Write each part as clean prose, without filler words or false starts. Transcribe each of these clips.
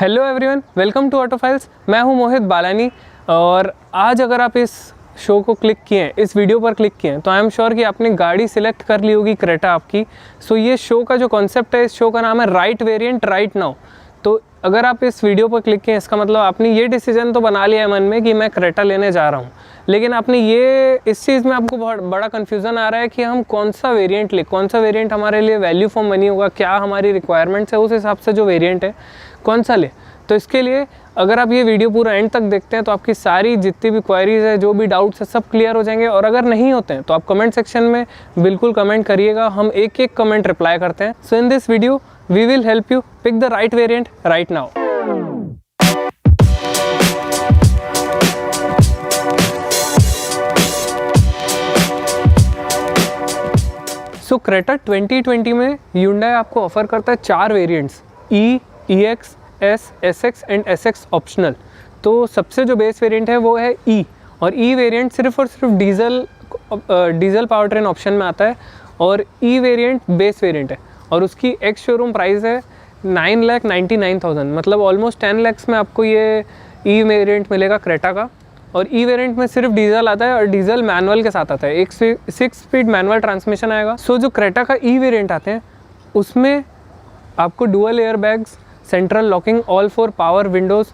Hello everyone, welcome to auto files. मैं हूं मोहित बालानी और आज अगर आप इस शो को क्लिक किए हैं, इस वीडियो पर क्लिक किए हैं, तो आई एम श्योर कि आपने गाड़ी सिलेक्ट कर ली होगी क्रेटा आपकी। सो ये शो का जो कॉन्सेप्ट है, इस शो का नाम है राइट वेरिएंट राइट नाउ। तो अगर आप इस वीडियो पर क्लिक किए, इसका मतलब आपने ये डिसीजन तो बना लिया है मन में कि मैं क्रेटा लेने जा रहा हूँ, लेकिन आपने ये इस चीज़ में आपको बहुत बड़ा कन्फ्यूज़न आ रहा है कि हम कौन सा वेरिएंट ले, कौन सा वेरिएंट हमारे लिए वैल्यू फॉर मनी होगा, क्या हमारी रिक्वायरमेंट्स है, उस हिसाब से जो वेरिएंट है कौन सा ले। तो इसके लिए अगर आप ये वीडियो पूरा एंड तक देखते हैं तो आपकी सारी जितनी भी क्वेरीज है, जो भी डाउट्स है, सब क्लियर हो जाएंगे। और अगर नहीं होते हैं तो आप कमेंट सेक्शन में बिल्कुल कमेंट करिएगा, हम एक एक कमेंट रिप्लाई करते हैं। So in this video we will help you pick the right variant right now. So Creta 2020 में Hyundai आपको ऑफर करता है 4 variants, E, EX, S, SX and SX optional. तो सबसे जो बेस वेरिएंट है वो है E, और E वेरिएंट सिर्फ और सिर्फ डीजल पावर ट्रेन ऑप्शन में आता है, और E वेरिएंट बेस वेरिएंट है और उसकी एक्स शोरूम प्राइस है 9,99,000, मतलब ऑलमोस्ट 10 lakhs में आपको ये E वेरिएंट मिलेगा क्रेटा का। और E वेरिएंट में सिर्फ डीजल आता है और डीजल मैनुअल के साथ आता है, एक 6 स्पीड मैनुअल ट्रांसमिशन आएगा। सो जो क्रेटा का E वेरिएंट आते हैं उसमें आपको dual air bags, central locking, all 4 power Windows,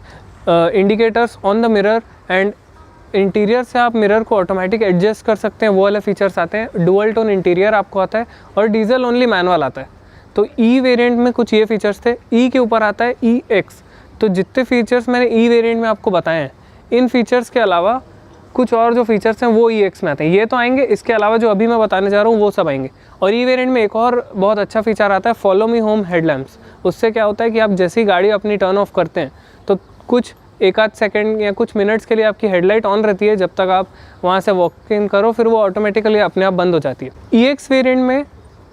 indicators on the mirror and interior से आप मिरर को ऑटोमेटिक एडजस्ट कर सकते हैं, वो वाले फीचर्स आते हैं। डुअल टोन इंटीरियर आपको आता है और डीजल ओनली मैनुअल आता है। तो E वेरिएंट में कुछ ये फीचर्स थे। E के ऊपर आता है EX। तो जितने फीचर्स मैंने E वेरिएंट में आपको बताए हैं, इन फीचर्स के अलावा कुछ और जो फीचर्स हैं वो EX में आते हैं। ये तो आएंगे, इसके अलावा जो अभी मैं बताने जा रहा हूँ वो सब आएंगे। और E वेरिएंट में एक और बहुत अच्छा फीचर आता है, फॉलो मी होम हेडलैम्प्स। उससे क्या होता है कि आप जैसी गाड़ी अपनी टर्न ऑफ करते हैं तो कुछ एक आध सेकंड या कुछ मिनट्स के लिए आपकी हेडलाइट ऑन रहती है, जब तक आप वहाँ से वॉक इन करो, फिर वो ऑटोमेटिकली अपने आप बंद हो जाती है। EX वेरिएंट में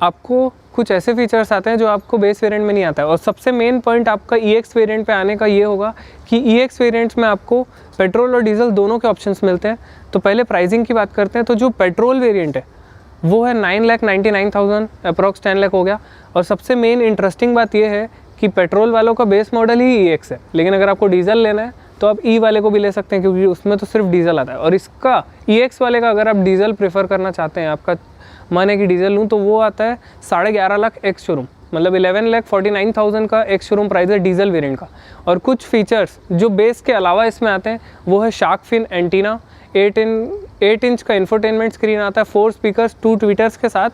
आपको कुछ ऐसे फीचर्स आते हैं जो आपको बेस वेरिएंट में नहीं आता है। और सबसे मेन पॉइंट आपका EX वेरिएंट पे आने का ये होगा कि EX वेरिएंट्स में आपको पेट्रोल और डीजल दोनों के ऑप्शंस मिलते हैं। तो पहले प्राइसिंग की बात करते हैं। तो जो पेट्रोल वेरिएंट है वो है 9,99,000, अप्रॉक्स 10 लाख हो गया। और सबसे मेन इंटरेस्टिंग बात यह है कि पेट्रोल वालों का बेस मॉडल ही EX है, लेकिन अगर आपको डीजल लेना है तो आप E वाले को भी ले सकते हैं, क्योंकि उसमें तो सिर्फ डीजल आता है। और इसका EX वाले का अगर आप डीजल प्रेफर करना चाहते हैं, आपका मन है कि डीजल लूँ, तो वो आता है 11.5 लाख एक्स शोरूम, मतलब 11,49,000 का एक्स शोरूम प्राइस है डीजल वेरिएंट का। और कुछ फीचर्स जो बेस के अलावा इसमें आते हैं वो है शार्क फिन एंटीना, 8 इंच का इंफोटेनमेंट स्क्रीन आता है, 4 स्पीकर्स 2 ट्विटर्स के साथ,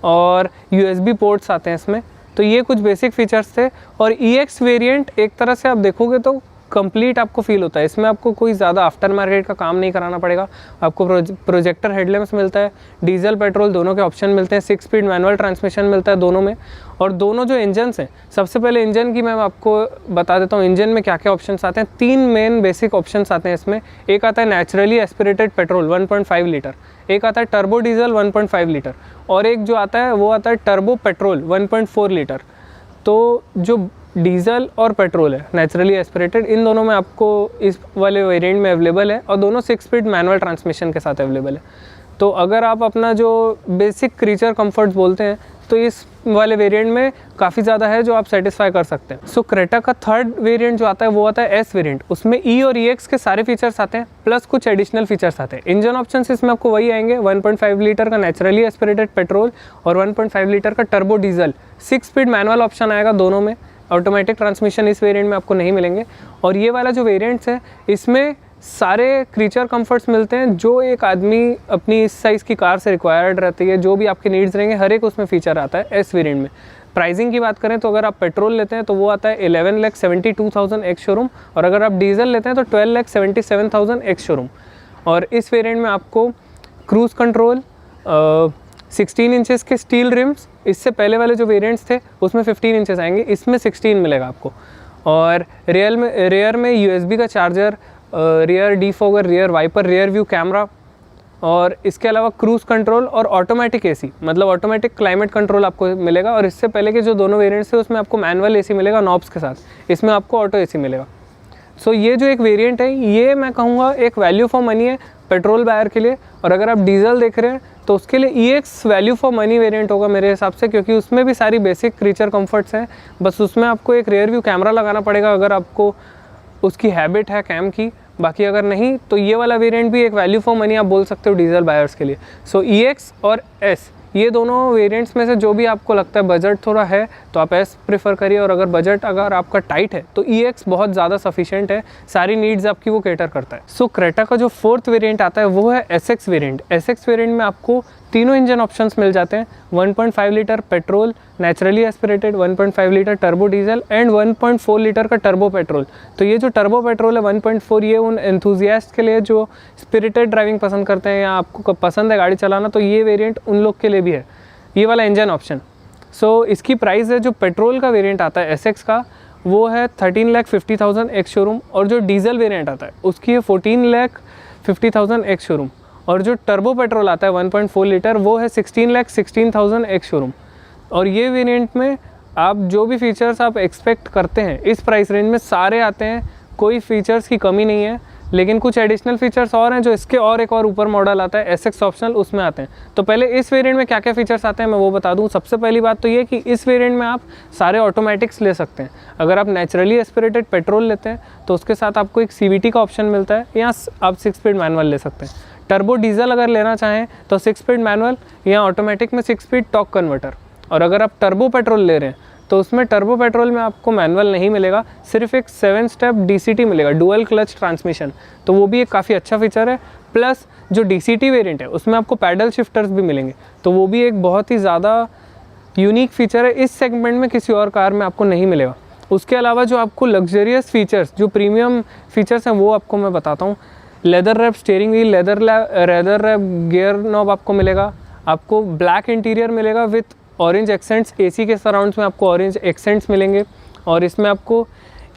और USB पोर्ट्स आते हैं इसमें। तो ये कुछ बेसिक फीचर्स थे। और EX वेरिएंट एक तरह से आप देखोगे तो कंप्लीट आपको फील होता है। इसमें आपको कोई ज़्यादा आफ्टर मार्केट का काम नहीं कराना पड़ेगा। आपको प्रोजेक्टर हेडलैम्प्स मिलता है, डीजल पेट्रोल दोनों के ऑप्शन मिलते हैं, 6 स्पीड मैनुअल ट्रांसमिशन मिलता है दोनों में। और दोनों जो इंजन्स हैं, सबसे पहले इंजन की मैं आपको बता देता हूँ इंजन में क्या क्या ऑप्शंस आते हैं। 3 मेन बेसिक ऑप्शंस आते हैं इसमें। एक आता है नेचुरली एस्पिरेटेड पेट्रोल 1.5 लीटर, एक आता है टर्बो डीजल 1.5 लीटर, और एक जो आता है वो आता है टर्बो पेट्रोल 1.4 लीटर। तो जो डीजल और पेट्रोल है नेचुरली एस्पिरेटेड, इन दोनों में आपको इस वाले वेरिएंट में अवेलेबल है, और दोनों 6 स्पीड मैनुअल ट्रांसमिशन के साथ अवेलेबल है। तो अगर आप अपना जो बेसिक क्रीचर कंफर्ट्स बोलते हैं तो इस वाले वेरिएंट में काफ़ी ज़्यादा है जो आप सेटिस्फाई कर सकते हैं। सो क्रेटा का थर्ड वेरिएंट जो आता है वो आता है S वेरिएंट। उसमें E और EX के सारे फीचर्स आते हैं, प्लस कुछ एडिशनल फीचर्स आते हैं। इंजन ऑप्शंस इसमें आपको वही आएंगे, 1.5 लीटर का नेचुरली एस्पिरेटेड पेट्रोल और 1.5 लीटर का turbo diesel. 6 speed manual option आएगा दोनों में, ऑटोमेटिक ट्रांसमिशन इस वेरिएंट में आपको नहीं मिलेंगे। और ये वाला जो वेरिएंट्स है इसमें सारे क्रीचर कंफर्ट्स मिलते हैं जो एक आदमी अपनी इस साइज़ की कार से रिक्वायर्ड रहती है, जो भी आपके नीड्स रहेंगे हर एक उसमें फीचर आता है S वेरिएंट में। प्राइसिंग की बात करें तो अगर आप पेट्रोल लेते हैं तो वो आता है 11,72,000 एक्स शोरूम, और अगर आप डीजल लेते हैं तो 12,77,000 एक्स शोरूम। और इस वेरिएंट में आपको क्रूज़ कंट्रोल, 16 इंचेस के स्टील रिम्स, इससे पहले वाले जो वेरिएंट्स थे उसमें 15 इंचेस आएंगे, इसमें 16 मिलेगा आपको। और रेयर में USB का charger, rear defogger, rear wiper, rear view camera, और इसके अलावा क्रूज़ कंट्रोल और ऑटोमेटिक AC, मतलब ऑटोमेटिक क्लाइमेट कंट्रोल आपको मिलेगा। और इससे पहले के जो दोनों वेरिएंट्स थे उसमें आपको मैनुअल AC मिलेगा नॉब्स के साथ, इसमें आपको ऑटो AC मिलेगा। सो ये जो एक वेरिएंट है, ये मैं कहूँगा एक वैल्यू फॉर मनी है। पेट्रोल बायर के लिए। और अगर आप डीजल देख रहे हैं तो उसके लिए EX value for money variant होगा मेरे हिसाब से, क्योंकि उसमें भी सारी बेसिक क्रीचर कंफर्ट्स हैं, बस उसमें आपको एक रियर व्यू कैमरा लगाना पड़ेगा अगर आपको उसकी हैबिट है कैम की। बाकी अगर नहीं तो ये वाला वेरिएंट भी एक वैल्यू फॉर मनी आप बोल सकते हो डीजल बायर्स के लिए। सो EX और S ये दोनों वेरिएंट्स में से जो भी आपको लगता है बजट थोड़ा है तो आप S प्रेफर करिए, और अगर बजट अगर आपका टाइट है तो EX बहुत ज़्यादा सफिशिएंट है, सारी नीड्स आपकी वो कैटर करता है। सो क्रेटा का जो फोर्थ वेरिएंट आता है वो है SX वेरिएंट। SX वेरिएंट में आपको तीनों इंजन ऑप्शंस मिल जाते हैं, 1.5 litre petrol naturally aspirated, 1.5 litre turbo diesel and 1.4 litre का टर्बो पेट्रोल। तो ये जो टर्बो पेट्रोल है 1.4 ये उन एंथुजियास्ट के लिए जो स्पिरिटेड ड्राइविंग पसंद करते हैं या आपको पसंद है गाड़ी चलाना, तो ये वेरिएंट उन लोग के लिए भी है ये वाला इंजन ऑप्शन। सो इसकी प्राइस है जो पेट्रोल का वेरिएंट आता है SX का वो है 13,50,000 एक्स शोरूम, और जो डीजल वेरिएंट आता है उसकी है 14,50,000 एक्स शोरूम, और जो टर्बो पेट्रोल आता है 1.4 लीटर वो है 16,16,000 एक्स शोरूम। और ये वेरिएंट में आप जो भी फीचर्स आप एक्सपेक्ट करते हैं इस प्राइस रेंज में सारे आते हैं, कोई फीचर्स की कमी नहीं है। लेकिन कुछ एडिशनल फीचर्स और हैं जो इसके और एक और ऊपर मॉडल आता है SX ऑप्शनल, उसमें आते हैं। तो पहले इस वेरिएंट में क्या क्या फीचर्स आते हैं मैं वो बता दूं। सबसे पहली बात तो ये कि इस वेरिएंट में आप सारे ऑटोमेटिक्स ले सकते हैं। अगर आप नेचुरली एस्पिरेटेड पेट्रोल लेते हैं तो उसके साथ आपको एक CVT का ऑप्शन मिलता है, या आप 6 स्पीड मैनुअल ले सकते हैं। टर्बो डीजल अगर लेना चाहें तो 6 स्पीड मैनुअल या ऑटोमेटिक में 6 स्पीड टॉर्क कन्वर्टर। और अगर आप टर्बो पेट्रोल ले रहे हैं तो उसमें टर्बो पेट्रोल में आपको मैनुअल नहीं मिलेगा, सिर्फ एक 7 स्टेप DCT मिलेगा, डुअल क्लच ट्रांसमिशन। तो वो भी एक काफ़ी अच्छा फीचर है। प्लस जो DCT वेरिएंट है उसमें आपको पैडल शिफ्टर्स भी मिलेंगे, तो वो भी एक बहुत ही ज़्यादा यूनिक फीचर है, इस सेगमेंट में किसी और कार में आपको नहीं मिलेगा। उसके अलावा जो आपको लग्जरियस फीचर्स, जो प्रीमियम फीचर्स हैं वो आपको मैं बताता हूँ। Leather wrap steering wheel, leather wrap gear knob आपको मिलेगा, आपको ब्लैक इंटीरियर मिलेगा विथ ऑरेंज एक्सेंट्स, AC के सराउंड्स में आपको ऑरेंज एक्सेंट्स मिलेंगे। और इसमें आपको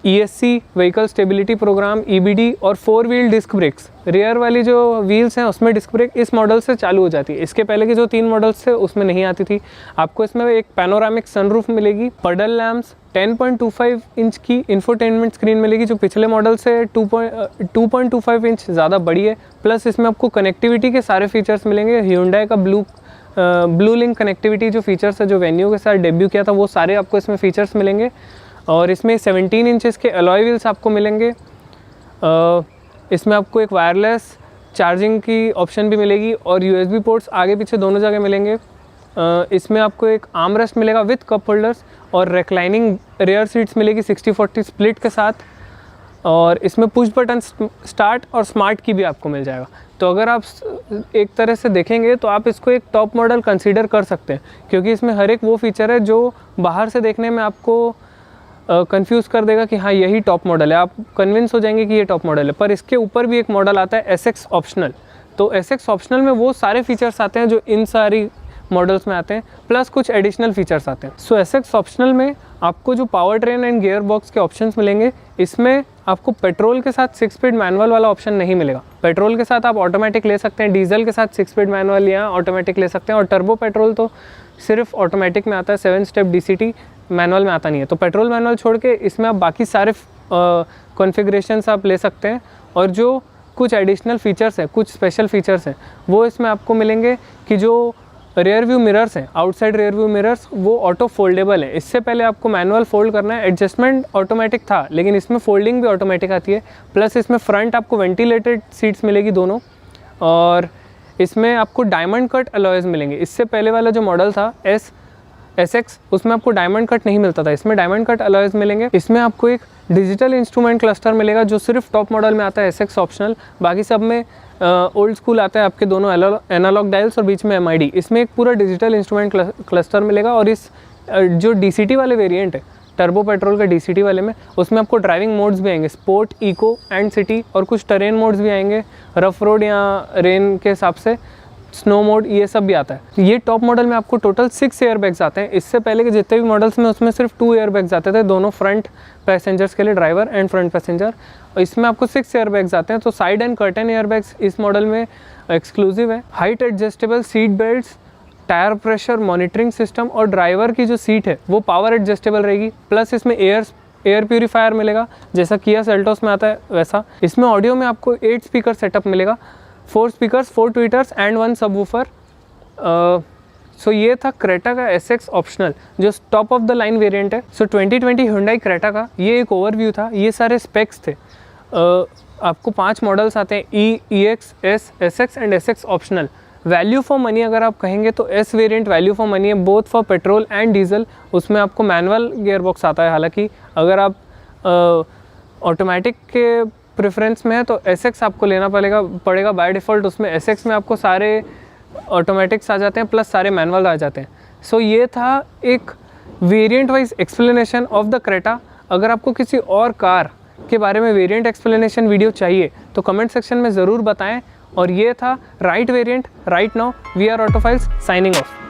ESC vehicle stability program, EBD और 4 व्हील डिस्क ब्रेक्स, रियर वाली जो व्हील्स हैं उसमें डिस्क ब्रेक इस मॉडल से चालू हो जाती है। इसके पहले के जो 3 मॉडल्स थे उसमें नहीं आती थी। आपको इसमें एक पैनोरामिक सनरूफ मिलेगी, पडल लैम्प्स, 10.25 इंच की इंफोटेनमेंट स्क्रीन मिलेगी जो पिछले मॉडल से 2.25 इंच ज़्यादा बड़ी है। प्लस इसमें आपको कनेक्टिविटी के सारे फीचर्स मिलेंगे। Hyundai का ब्लू लिंक कनेक्टिविटी जो फीचर्स है जो वेन्यू के साथ डेब्यू किया था वो सारे आपको इसमें फीचर्स मिलेंगे। और इसमें 17 इंचेस के अलॉय व्हील्स आपको मिलेंगे। इसमें आपको एक वायरलेस चार्जिंग की ऑप्शन भी मिलेगी और USB पोर्ट्स आगे पीछे दोनों जगह मिलेंगे। इसमें आपको एक आर्मरेस्ट मिलेगा विथ कप होल्डर्स और रिक्लाइनिंग रियर सीट्स मिलेगी 60-40 स्प्लिट के साथ। और इसमें पुश बटन स्टार्ट और स्मार्ट की भी आपको मिल जाएगा। तो अगर आप एक तरह से देखेंगे तो आप इसको एक टॉप मॉडल कंसीडर कर सकते हैं, क्योंकि इसमें हर एक वो फीचर है जो बाहर से देखने में आपको कंफ्यूज कर देगा कि हाँ यही टॉप मॉडल है, आप कन्विंस हो जाएंगे कि ये टॉप मॉडल है। पर इसके ऊपर भी एक मॉडल आता है SX ऑप्शनल। तो SX ऑप्शनल में वो सारे फीचर्स आते हैं जो इन सारी मॉडल्स में आते हैं, प्लस कुछ एडिशनल फीचर्स आते हैं। सो SX ऑप्शनल में आपको जो power train and gear box के ऑप्शंस मिलेंगे, इसमें आपको पेट्रोल के साथ 6 स्पीड मैनुअल वाला ऑप्शन नहीं मिलेगा। पेट्रोल के साथ आप ऑटोमेटिक ले सकते हैं, डीजल के साथ 6 स्पीड मैनुअल या ऑटोमेटिक ले सकते हैं, और टर्बो पेट्रोल तो सिर्फ ऑटोमेटिक में आता है, 7 स्टेप DCT मैनुअल में आता नहीं है। तो पेट्रोल मैनुअल छोड़ के इसमें आप बाकी सारे कॉन्फ़िगरेशंस आप ले सकते हैं। और जो कुछ एडिशनल फीचर्स हैं, कुछ स्पेशल फीचर्स हैं, वो इसमें आपको मिलेंगे कि जो रियर व्यू मिरर्स हैं, आउटसाइड रियर व्यू मिरर्स, वो ऑटो फोल्डेबल है। इससे पहले आपको मैनुअल फोल्ड करना है, एडजस्टमेंट ऑटोमेटिक था, लेकिन इसमें फोल्डिंग भी ऑटोमेटिक आती है। प्लस इसमें फ्रंट आपको वेंटिलेटेड सीट्स मिलेगी दोनों, और इसमें आपको डायमंड कट अलॉयज़ मिलेंगे। इससे पहले वाला जो मॉडल था SX उसमें आपको डायमंड कट नहीं मिलता था, इसमें डायमंड कट अलॉयज़ मिलेंगे। इसमें आपको एक डिजिटल इंस्ट्रूमेंट क्लस्टर मिलेगा जो सिर्फ टॉप मॉडल में आता है, SX ऑप्शनल। बाकी सब में ओल्ड स्कूल आता है आपके दोनों एनालॉग डायल्स और बीच में MID। इसमें एक पूरा डिजिटल इंस्ट्रूमेंट क्लस्टर मिलेगा। और इस जो DCT वाले वेरिएंट है, टर्बो पेट्रोल का DCT वाले में, उसमें आपको ड्राइविंग मोड्स भी आएंगे, स्पोर्ट, इको एंड सिटी, और कुछ टेरेन मोड्स भी आएंगे, रफ रोड या रेन के हिसाब से, स्नो मोड, ये सब भी आता है। ये टॉप मॉडल में आपको टोटल 6 एयरबैग्स आते हैं। इससे पहले के जितने भी मॉडल्स में उसमें सिर्फ 2 एयरबैग्स आते थे, दोनों फ्रंट पैसेंजर्स के लिए, ड्राइवर एंड फ्रंट पैसेंजर। इसमें आपको 6 एयरबैग्स आते हैं। तो साइड एंड कर्टन एयरबैग्स इस मॉडल में एक्सक्लूसिव है। Height adjustable seat belts, tyre pressure monitoring system, और ड्राइवर की जो सीट है वो पावर एडजस्टेबल रहेगी। प्लस इसमें एयर प्यूरीफायर मिलेगा, जैसा किया सेल्टोस में आता है वैसा। इसमें ऑडियो में आपको 8 स्पीकर सेटअप मिलेगा, 4 स्पीकर्स, 4 ट्विटर्स एंड 1 सबवूफर। सो ये था क्रेटा का SX ऑप्शनल जो top of the line variant है। सो 2020 Hyundai क्रेटा का ये एक ओवरव्यू था, ये सारे स्पेक्स थे। आपको 5 मॉडल्स आते हैं, E, EX, S, SX and SX optional. Value for money अगर आप कहेंगे तो S variant value for money है, both for petrol and diesel. उसमें आपको मैनुअल गियरबॉक्स आता है, हालांकि अगर आप ऑटोमेटिक के प्रेफरेंस में है तो SX आपको लेना पड़ेगा बाय डिफ़ॉल्ट। उसमें SX में आपको सारे ऑटोमेटिक्स आ जाते हैं प्लस सारे मैनुअल आ जाते हैं। सो ये था एक variant wise explanation of the Creta. अगर आपको किसी और कार के बारे में वेरिएंट एक्सप्लेनेशन वीडियो चाहिए तो कमेंट सेक्शन में ज़रूर बताएं। और ये था right variant right now. We are Autofiles signing of.